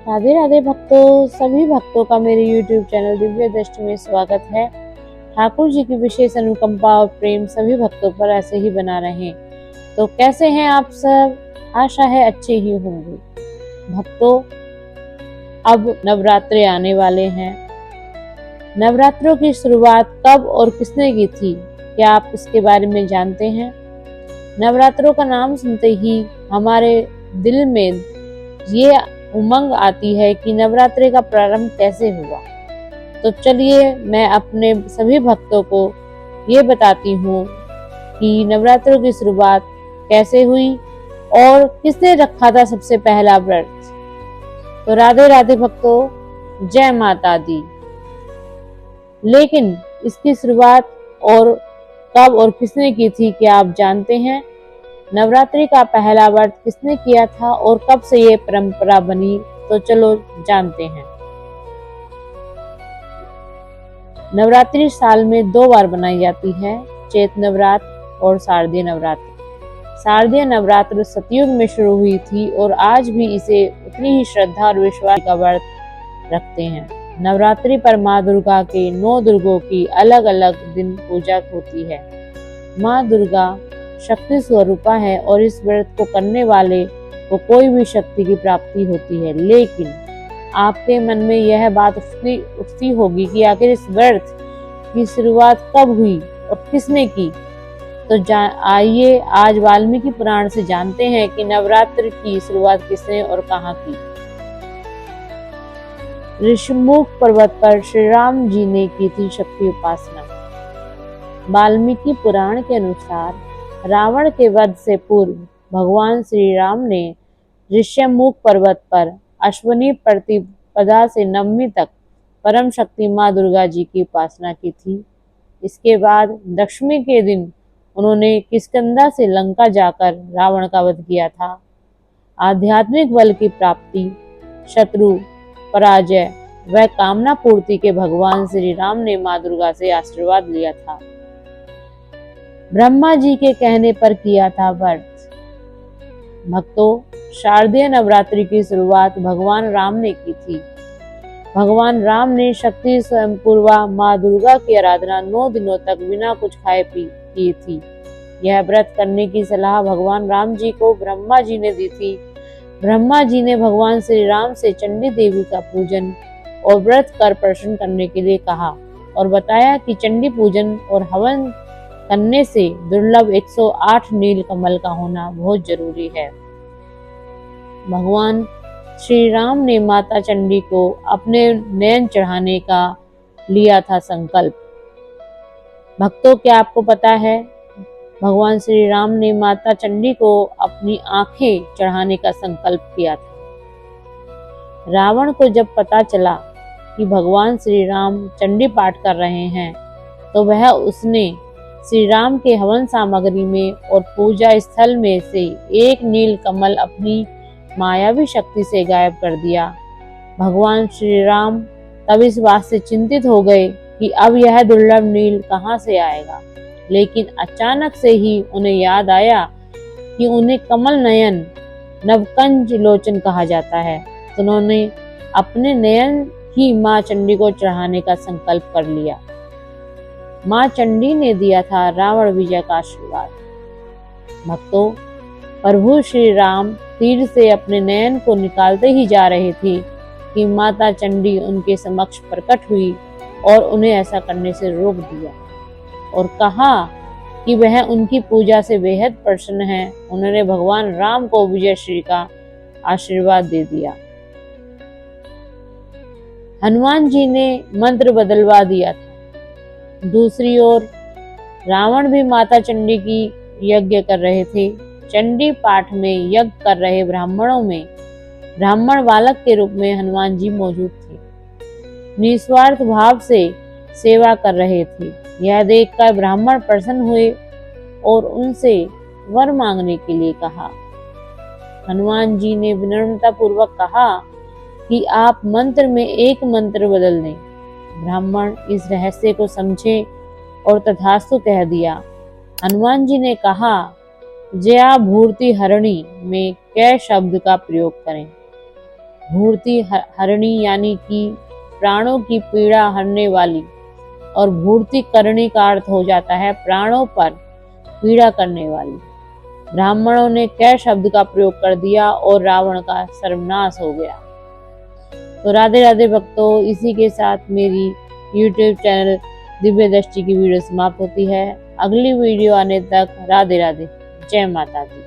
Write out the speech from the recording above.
राधे राधे भक्तों, सभी भक्तों का मेरे YouTube चैनल दिव्य दृष्टि में स्वागत है। ठाकुर जी की विशेष अनुकंपा और प्रेम सभी भक्तों पर ऐसे ही बना रहे। तो कैसे हैं आप सब? आशा है अच्छे ही होंगे। भक्तों, अब नवरात्रे आने वाले हैं। नवरात्रों की शुरुआत कब और किसने की थी, क्या आप इसके बारे में जानते हैं? नवरात्रों का नाम सुनते ही हमारे दिल में ये उमंग आती है कि नवरात्रि का प्रारंभ कैसे हुआ। तो चलिए मैं अपने सभी भक्तों को ये बताती हूँ कि नवरात्रों की शुरुआत कैसे हुई और किसने रखा था सबसे पहला व्रत। तो राधे राधे भक्तों, जय माता दी। लेकिन इसकी शुरुआत और कब और किसने की थी, क्या आप जानते हैं? नवरात्रि का पहला व्रत किसने किया था और कब से ये परंपरा बनी? तो चलो जानते हैं। नवरात्रि साल में 2 बार बनाई जाती है, चैत नवरात्र और शारदीय नवरात्र। शारदीय नवरात्र सतयुग में शुरू हुई थी और आज भी इसे उतनी ही श्रद्धा और विश्वास का व्रत रखते हैं। नवरात्रि पर माँ दुर्गा के 9 दुर्गों की अलग अलग दिन पूजा होती है। माँ दुर्गा शक्ति स्वरूपा है और इस व्रत को करने वाले को कोई भी शक्ति की प्राप्ति होती है। लेकिन आपके मन में यह बात उठती होगी कि आखिर इस व्रत की शुरुआत कब हुई और किसने की। तो आइए आज वाल्मीकि पुराण से जानते हैं कि नवरात्र की शुरुआत किसने और कहाँ की। ऋषिमुख पर्वत पर श्री राम जी ने की थी शक्ति उपासना। वाल्मीकि पुराण के अनुसार रावण के वध से पूर्व भगवान श्री राम ने ऋषिमुख पर्वत पर अश्विनी प्रतिपदा से नवमी तक परम शक्ति माँ दुर्गा जी की उपासना की थी। इसके बाद दशमी के दिन उन्होंने किष्किंधा से लंका जाकर रावण का वध किया था। आध्यात्मिक बल की प्राप्ति, शत्रु पराजय व कामना पूर्ति के भगवान श्री राम ने माँ दुर्गा से आशीर्वाद लिया था। ब्रह्मा जी के कहने पर किया था व्रत। भक्तों, शारदीय नवरात्रि की शुरुआत भगवान राम ने की थी। भगवान राम ने शक्ति स्वयंपूर्वा माँ दुर्गा की आराधना 9 दिनों तक बिना कुछ खाए पी की थी। यह व्रत करने की सलाह भगवान राम जी को ब्रह्मा जी ने दी थी। ब्रह्मा जी ने भगवान श्री राम से चंडी देवी का पूजन और व्रत कर प्रसन्न करने के लिए कहा और बताया कि चंडी पूजन और हवन करने से दुर्लभ 108 नील कमल का होना बहुत जरूरी है। भगवान श्री राम ने माता चंडी को अपने नयन चढ़ाने का लिया था संकल्प। भक्तों, क्या आपको पता है भगवान श्री राम ने माता चंडी को अपनी आंखें चढ़ाने का संकल्प किया था। रावण को जब पता चला कि भगवान श्री राम चंडी पाठ कर रहे हैं तो वह उसने श्री राम के हवन सामग्री में और पूजा स्थल में से एक नील कमल अपनी मायावी शक्ति से गायब कर दिया। भगवान श्री राम तब इस बात से चिंतित हो गए कि अब यह दुर्लभ नील कहाँ से आएगा। लेकिन अचानक से ही उन्हें याद आया कि उन्हें कमल नयन नवकंज लोचन कहा जाता है। तो उन्होंने अपने नयन ही माँ चंडी को चढ़ाने का संकल्प कर लिया। माँ चंडी ने दिया था रावण विजय का आशीर्वाद। भक्तों, प्रभु श्री राम तीर से अपने नयन को निकालते ही जा रहे थे कि माता चंडी उनके समक्ष प्रकट हुई और उन्हें ऐसा करने से रोक दिया और कहा कि वह उनकी पूजा से बेहद प्रसन्न है। उन्होंने भगवान राम को विजय श्री का आशीर्वाद दे दिया। हनुमान जी ने मंत्र बदलवा दिया था। दूसरी ओर रावण भी माता चंडी की यज्ञ कर रहे थे। चंडी पाठ में यज्ञ कर रहे ब्राह्मणों में ब्राह्मण बालक के रूप में हनुमान जी मौजूद थे। निस्वार्थ भाव से सेवा कर रहे थे। यह देखकर ब्राह्मण प्रसन्न हुए और उनसे वर मांगने के लिए कहा। हनुमान जी ने विनम्रता पूर्वक कहा कि आप मंत्र में एक मंत्र बदल दें। ब्राह्मण इस रहस्य को समझे और तथास्तु कह दिया। हनुमान जी ने कहा, जया भूर्ति हरणी में कै शब्द का प्रयोग करें। भूर्ति हरणी यानी कि प्राणों की पीड़ा हरने वाली, और भूर्ति करणी का अर्थ हो जाता है प्राणों पर पीड़ा करने वाली। ब्राह्मणों ने कै शब्द का प्रयोग कर दिया और रावण का सर्वनाश हो गया। तो राधे राधे भक्तों, इसी के साथ मेरी YouTube चैनल दिव्य दृष्टि की वीडियो समाप्त होती है। अगली वीडियो आने तक राधे राधे, जय माता दी।